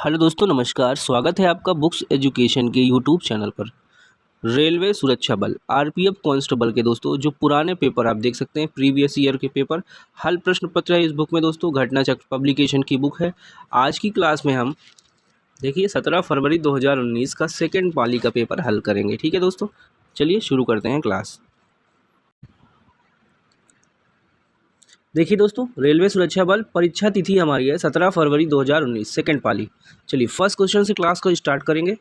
Hello दोस्तों, नमस्कार। स्वागत है आपका बुक्स एजुकेशन के यूट्यूब चैनल पर। रेलवे सुरक्षा बल आरपीएफ कांस्टेबल के दोस्तों जो पुराने पेपर आप देख सकते हैं, प्रीवियस ईयर के पेपर हल प्रश्न पत्र है इस बुक में दोस्तों। घटना चक्र पब्लिकेशन की बुक है। आज की क्लास में हम देखिए 17 फरवरी 2019 का सेकेंड पाली का पेपर हल करेंगे। ठीक है दोस्तों, चलिए शुरू करते हैं क्लास। देखिए दोस्तों, रेलवे सुरक्षा बल परीक्षा तिथि हमारी है 17 फरवरी 2019 सेकेंड पाली। चलिए फर्स्ट क्वेश्चन से क्लास को स्टार्ट करेंगे।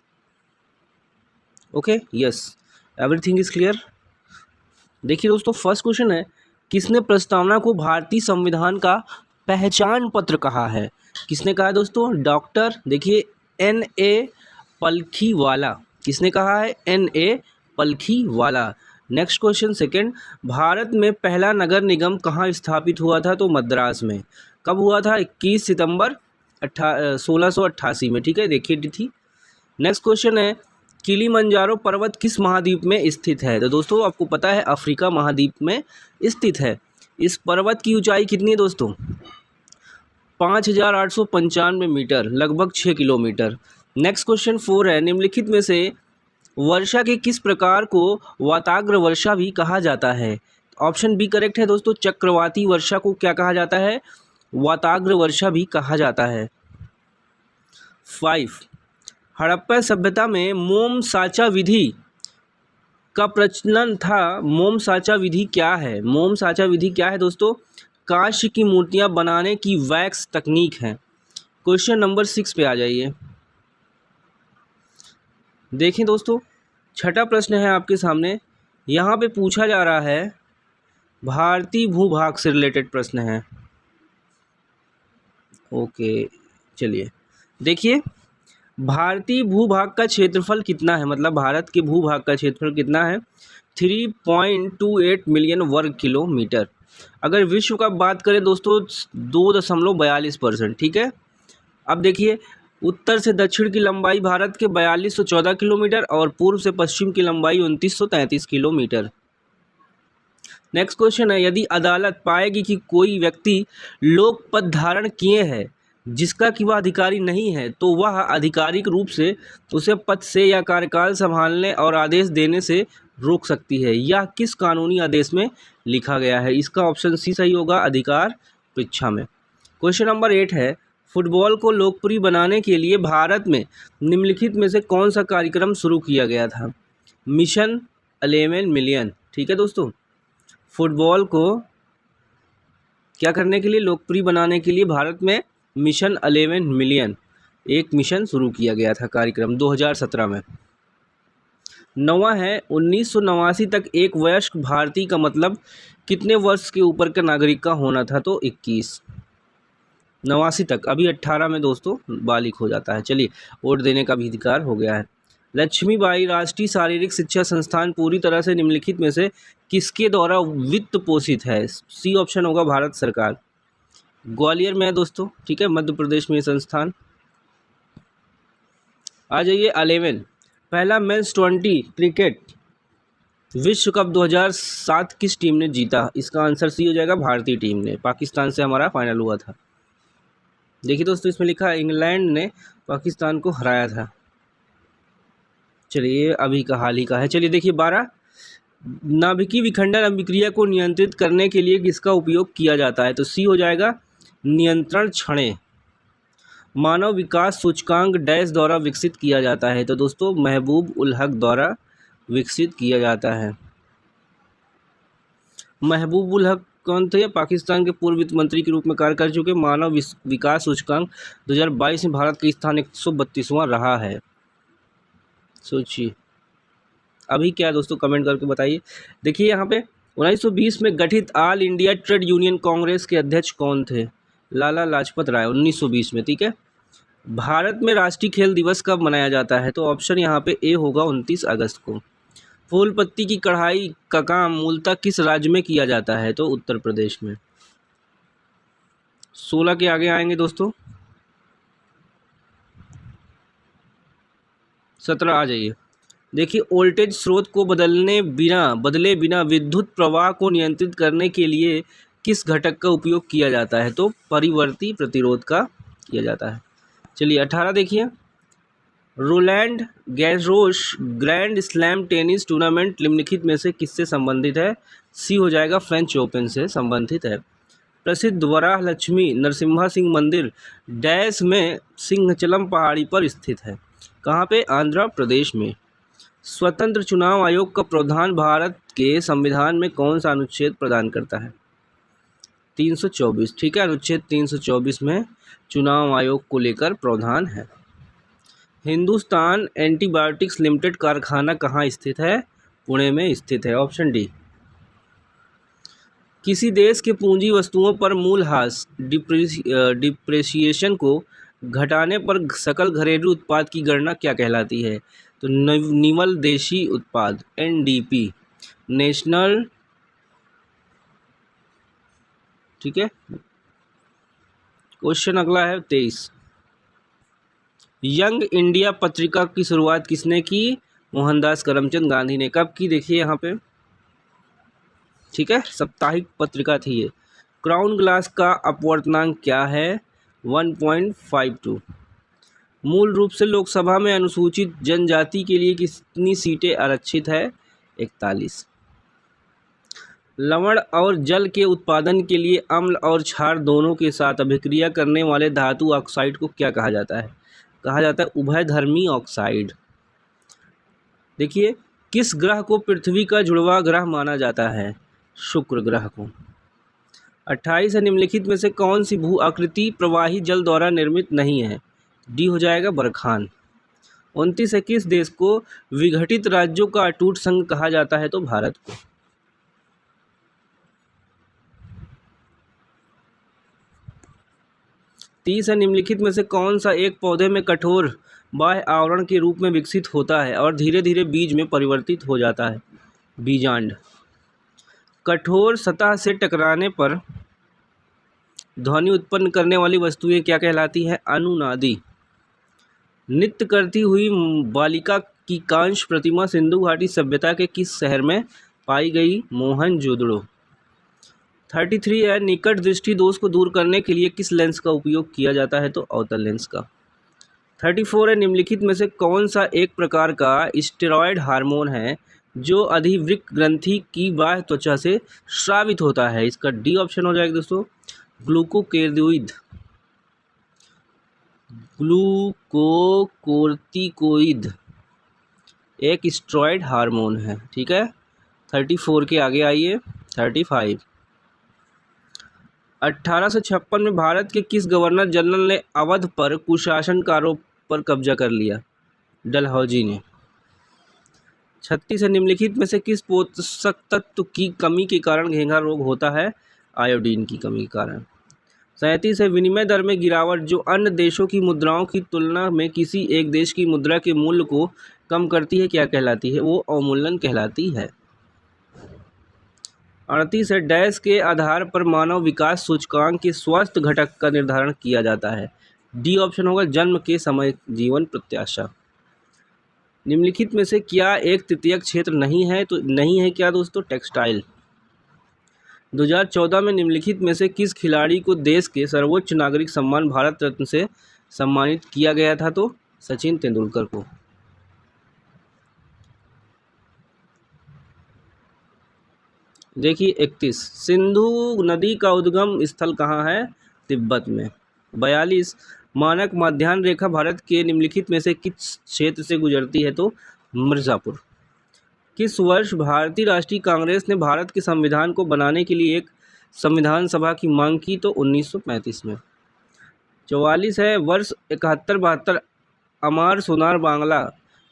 Okay, yes, everything is clear. देखिए दोस्तों, फर्स्ट क्वेश्चन है, किसने प्रस्तावना को भारतीय संविधान का पहचान पत्र कहा है? किसने कहा है दोस्तों? डॉक्टर देखिए N.A. पलखीवाला। किसने कहा है? N.A. Palkhivala. Next question second, Bharat में पहला नगर निगम कहाँ स्थापित हुआ था? तो मद्रास में। कब हुआ था? 21 सितंबर 1688 में। ठीक है, देखिए तिथि। नेक्स्ट क्वेश्चन है, किलिमंजारो पर्वत किस महाद्वीप में स्थित है? तो दोस्तों आपको पता है अफ्रीका महाद्वीप में स्थित है। इस पर्वत की ऊंचाई कितनी है दोस्तों? 5895 मीटर, लगभग 6 किलोमीटर। नेक्स्ट क्वेश्चन 4 है, निम्नलिखित में से वर्षा के किस प्रकार को वाताग्र वर्षा भी कहा जाता है? ऑप्शन बी करेक्ट है दोस्तों, चक्रवाती वर्षा को क्या कहा जाता है? वाताग्र वर्षा भी कहा जाता है। 5, हड़प्पा सभ्यता में मोम साचा विधि का प्रचलन था। मोम साचा विधि क्या है? मोम साचा विधि क्या है दोस्तों? कांस्य की मूर्तियां बनाने की वैक्स तकनीक है। क्वेश्चन नंबर 6 पे आ जाइए। देखें दोस्तों, छठा प्रश्न है आपके सामने। यहाँ पे पूछा जा रहा है भारतीय भूभाग से रिलेटेड प्रश्न है। ओके, चलिए देखिए, भारतीय भूभाग का क्षेत्रफल कितना है? मतलब भारत के भूभाग का क्षेत्रफल कितना है? 3.28 मिलियन वर्ग किलोमीटर। अगर विश्व का बात करें दोस्तों 2.42%। ठीक है, अब देखिए, उत्तर से दक्षिण की लंबाई भारत के 4214 किलोमीटर और पूर्व से पश्चिम की लंबाई 2933 किलोमीटर। नेक्स्ट क्वेश्चन है, यदि अदालत पाएगी कि कोई व्यक्ति लोक पद धारण किए है जिसका कि वह अधिकारी नहीं है, तो वह आधिकारिक रूप से उसे पद से या कार्यकाल संभालने और आदेश देने से रोक सकती है। यह किस कानूनी आदेश में लिखा गया है? इसका ऑप्शन सी सही होगा, अधिकार परीक्षा में। क्वेश्चन नंबर 8 है, फुटबॉल को लोकप्रिय बनाने के लिए भारत में निम्नलिखित में से कौन सा कार्यक्रम शुरू किया गया था? Mission 11 million. ठीक है दोस्तों, फुटबॉल को क्या करने के लिए? लोकप्रिय बनाने के लिए भारत में मिशन 11 मिलियन एक मिशन शुरू किया गया था, कार्यक्रम 2017 में। 9वां है, 1989 तक एक वयस्क भारतीय का मतलब कितने वर्ष के ऊपर का नागरिक का होना था? तो 21। 89 तक, अभी 18 में दोस्तों बालिग हो जाता है। चलिए, वोट देने का भी अधिकार हो गया है। लक्ष्मीबाई राष्ट्रीय शारीरिक शिक्षा संस्थान पूरी तरह से निम्नलिखित में से किसके द्वारा वित्त पोषित है? सी ऑप्शन होगा, भारत सरकार। ग्वालियर में है दोस्तों। ठीक है, मध्य प्रदेश में ये संस्थान। आ जाइए 11, पहला मेंस 20 क्रिकेट विश्व कप 2007 किस टीम ने जीता? इसका आंसर सी हो जाएगा, भारतीय टीम ने। पाकिस्तान से हमारा फाइनल हुआ था। देखिए दोस्तों, इसमें लिखा है इंग्लैंड ने पाकिस्तान को हराया था। चलिए, अभी का हाल ही का है। चलिए देखिए 12, नाभिकीय विखंडन अभिक्रिया को नियंत्रित करने के लिए किसका उपयोग किया जाता है? तो सी हो जाएगा, नियंत्रण छड़ें। मानव विकास सूचकांक डैश द्वारा विकसित किया जाता है? तो दोस्तों महबूब उल हक द्वारा विकसित किया जाता है। महबूब उल हक कौन थे? पाकिस्तान के पूर्व वित्त मंत्री के रूप में कार्य कर चुके। मानव विकास सूचकांक 2022 में भारत का स्थान 132वां रहा है। सोचिए अभी क्या है दोस्तों, कमेंट करके बताइए। देखिए यहाँ पे 1920 में गठित all India trade union Congress के अध्यक्ष कौन थे? लाला लाजपत राय, 1920 में। ठीक है, भारत में राष्ट्रीय खेल दिवस कब मनाया जाता है? तो ऑप्शन यहाँ पे ए होगा, 29 अगस्त को। फूल पत्ती की कढ़ाई का काम मूलतः किस राज्य में किया जाता है? तो उत्तर प्रदेश में। 16 के आगे आएंगे दोस्तों, 17 आ जाइए। देखिए, वोल्टेज स्रोत को बदले बिना विद्युत प्रवाह को नियंत्रित करने के लिए किस घटक का उपयोग किया जाता है? तो परिवर्ती प्रतिरोध का किया जाता है। चलिए 18 देखिए, Rowland Garros grand slam tennis tournament निम्नलिखित में से किससे संबंधित है? सी हो जाएगा, फ्रेंच ओपन से संबंधित है। प्रसिद्ध वराह लक्ष्मी नरसिम्हा सिंह मंदिर डैश में सिंहचलम पहाड़ी पर स्थित है। कहाँ पे? आंध्र प्रदेश में। स्वतंत्र चुनाव आयोग का प्रावधान भारत के संविधान में कौन सा अनुच्छेद प्रदान करता है? 324। ठीक है, अनुच्छेद 324 में चुनाव आयोग को लेकर प्रावधान है। हिंदुस्तान एंटीबायोटिक्स लिमिटेड कारखाना कहाँ स्थित है? पुणे में स्थित है, ऑप्शन डी। किसी देश के पूंजी वस्तुओं पर मूल्यह्रास डिप्रेशिएशन को घटाने पर सकल घरेलू उत्पाद की गणना क्या कहलाती है? तो निवल देशी उत्पाद, एनडीपी, नेशनल। ठीक है, क्वेश्चन अगला है 23। यंग इंडिया पत्रिका की शुरुआत किसने की? मोहनदास करमचंद गांधी ने। कब की? देखिए यहाँ पे, ठीक है, साप्ताहिक पत्रिका थी ये। क्राउन ग्लास का अपवर्तनांक क्या है? 1.52। मूल रूप से लोकसभा में अनुसूचित जनजाति के लिए कितनी सीटें आरक्षित है? 41। लवण और जल के उत्पादन के लिए अम्ल और क्षार दोनों के साथ अभिक्रिया करने वाले धातु ऑक्साइड को क्या कहा जाता है? कहा जाता है उभयधर्मी ऑक्साइड। देखिए, किस ग्रह को पृथ्वी का जुड़वा ग्रह माना जाता है? शुक्र ग्रह को। 28 निम्नलिखित में से कौन सी भू आकृति प्रवाही जल द्वारा निर्मित नहीं है? डी हो जाएगा, बरखान। 29 किस देश को विघटित राज्यों का अटूट संघ कहा जाता है? तो भारत को। 30 निम्नलिखित में से कौन सा एक पौधे में कठोर बाह्य आवरण के रूप में विकसित होता है और धीरे धीरे बीज में परिवर्तित हो जाता है? बीजांड। कठोर सतह से टकराने पर ध्वनि उत्पन्न करने वाली वस्तुएं क्या कहलाती हैं? अनुनादी। नृत्य करती हुई बालिका की कांस्य प्रतिमा सिंधु घाटी सभ्यता के किस शहर में पाई गई? मोहनजोदड़ो। 33 है, निकट दृष्टि दोष को दूर करने के लिए किस लेंस का उपयोग किया जाता है? तो अवतल लेंस का। 34 है, निम्नलिखित में से कौन सा एक प्रकार का स्टेरॉयड हार्मोन है जो अधिवृक्क ग्रंथि की बाह्य त्वचा से स्रावित होता है? इसका डी ऑप्शन हो जाएगा दोस्तों, ग्लूकोकेर्टिकोइड। ग्लूकोकोर्टिकोइड एक स्टेरॉयड हार्मोन है। ठीक है, 34 के आगे आइए, 35। 1856 में भारत के किस गवर्नर जनरल ने अवध पर कुशासनकारों पर कब्जा कर लिया? डलहौजी ने। 36 निम्नलिखित में से किस पोषक तत्व की कमी के कारण घेंघा रोग होता है? आयोडीन की कमी के कारण। 37 है, विनिमय दर में गिरावट जो अन्य देशों की मुद्राओं की तुलना में किसी एक देश की मुद्रा के मूल्य को कम करती है, क्या कहलाती है? वो अवमूल्यन कहलाती है। 38 है, डैश के आधार पर मानव विकास सूचकांक के स्वास्थ्य घटक का निर्धारण किया जाता है? डी ऑप्शन होगा, जन्म के समय जीवन प्रत्याशा। निम्नलिखित में से क्या एक तृतीयक क्षेत्र नहीं है? तो नहीं है क्या दोस्तों? टेक्सटाइल। 2014 में निम्नलिखित में से किस खिलाड़ी को देश के सर्वोच्च नागरिक सम्मान भारत रत्न से सम्मानित किया गया था? तो सचिन तेंदुलकर को। देखिए 31, सिंधु नदी का उद्गम स्थल कहाँ है? तिब्बत में। 42, मानक माध्याह्न रेखा भारत के निम्नलिखित में से किस क्षेत्र से गुजरती है? तो मिर्ज़ापुर। किस वर्ष भारतीय राष्ट्रीय कांग्रेस ने भारत के संविधान को बनाने के लिए एक संविधान सभा की मांग की? तो 1935 में। 44 है, वर्ष 71-72 अमार सोनार बांग्ला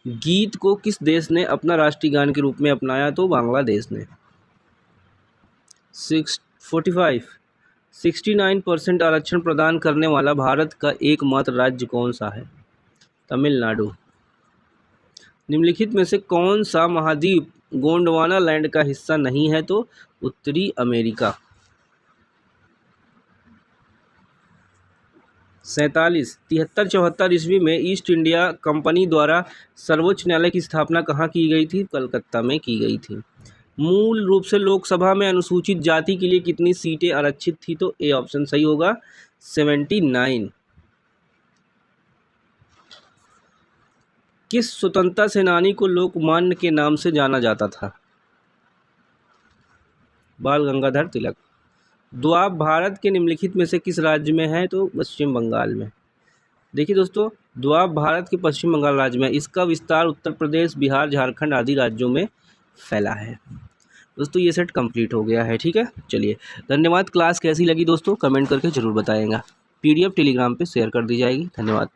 गीत को किस देश ने अपना राष्ट्रीय गान के रूप में अपनाया? तो बांग्लादेश ने। 45, 69% आरक्षण प्रदान करने वाला भारत का एकमात्र राज्य कौन सा है? तमिलनाडु। निम्नलिखित में से कौन सा महाद्वीप गोंडवाना लैंड का हिस्सा नहीं है? तो उत्तरी अमेरिका। 47, 73-74 ईस्वी में ईस्ट इंडिया कंपनी द्वारा सर्वोच्च न्यायालय की स्थापना कहाँ की गई थी? कलकत्ता में की गई थी। मूल रूप से लोकसभा में अनुसूचित जाति के लिए कितनी सीटें आरक्षित थी? तो ए ऑप्शन सही होगा, 79। किस स्वतंत्रता सेनानी को लोकमान्य के नाम से जाना जाता था? बाल गंगाधर तिलक। द्वाब भारत के निम्नलिखित में से किस राज्य में है? तो पश्चिम बंगाल में। देखिए दोस्तों, द्वाब भारत के पश्चिम बंगाल राज्य में, इसका विस्तार उत्तर प्रदेश, बिहार, झारखंड आदि राज्यों में फैला है। दोस्तों ये सेट कंप्लीट हो गया है। ठीक है, चलिए धन्यवाद। क्लास कैसी लगी दोस्तों कमेंट करके ज़रूर बताएगा। PDF टेलीग्राम पे शेयर कर दी जाएगी। धन्यवाद।